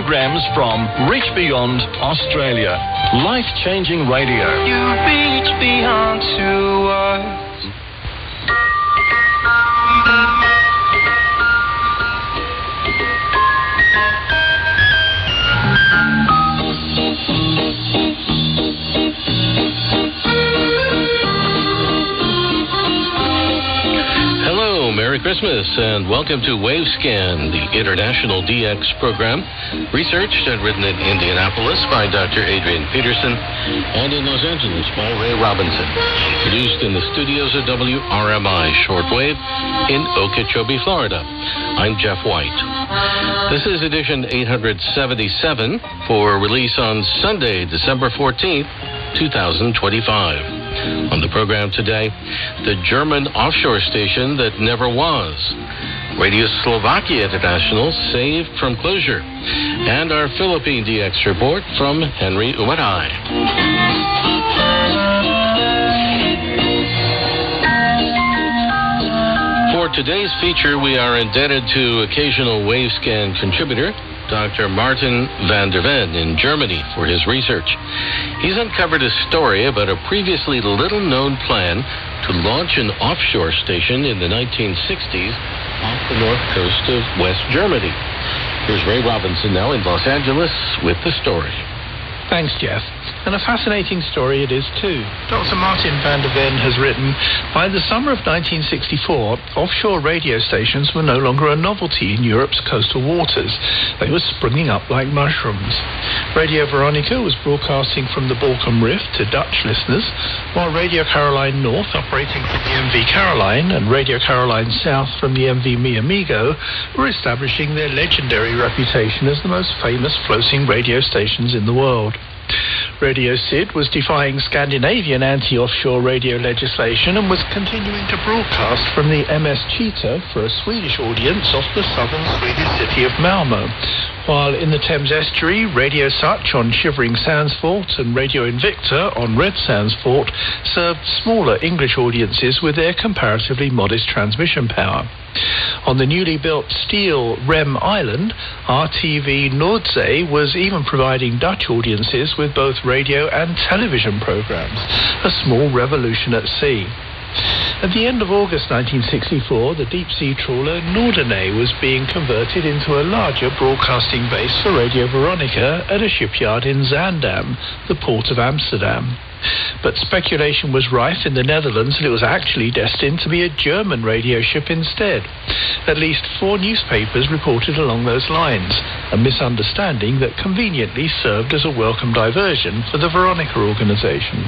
programs from Reach Beyond Australia. Life-changing radio. You reach beyond to us. Merry Christmas and welcome to WaveScan, the International DX program, researched and written in Indianapolis by Dr. Adrian Peterson and in Los Angeles by Ray Robinson. Produced in the studios of WRMI Shortwave in Okeechobee, Florida. I'm Jeff White. This is edition 877 for release on Sunday, December 14th, 2025. On the program today, the German offshore station that never was, Radio Slovakia International saved from closure, and our Philippine DX report from Henry Umaray. For today's feature, we are indebted to occasional WaveScan contributor Dr. Martin van der Ven in Germany for his research. He's uncovered a story about a previously little-known plan to launch an offshore station in the 1960s off the north coast of West Germany. Here's Ray Robinson now in Los Angeles with the story. Thanks, Jeff. And a fascinating story it is, too. Dr. Martin van der Ven has written, by the summer of 1964, offshore radio stations were no longer a novelty in Europe's coastal waters. They were springing up like mushrooms. Radio Veronica was broadcasting from the Balkan Rift to Dutch listeners, while Radio Caroline North, operating from the MV Caroline, and Radio Caroline South from the MV Mi Amigo, were establishing their legendary reputation as the most famous floating radio stations in the world. Radio Sid was defying Scandinavian anti-offshore radio legislation and was continuing to broadcast from the MS Cheetah for a Swedish audience off the southern Swedish city of Malmö. While in the Thames estuary, Radio Such on Shivering Sandsfort and Radio Invicta on Red Sandsfort served smaller English audiences with their comparatively modest transmission power. On the newly built steel Rem Island, RTV Noordzee was even providing Dutch audiences with both radio and television programs, a small revolution at sea. At the end of August 1964, the deep-sea trawler Noordenay was being converted into a larger broadcasting base for Radio Veronica at a shipyard in Zaandam, the port of Amsterdam. But speculation was rife in the Netherlands that it was actually destined to be a German radio ship instead. At least 4 newspapers reported along those lines, a misunderstanding that conveniently served as a welcome diversion for the Veronica organization.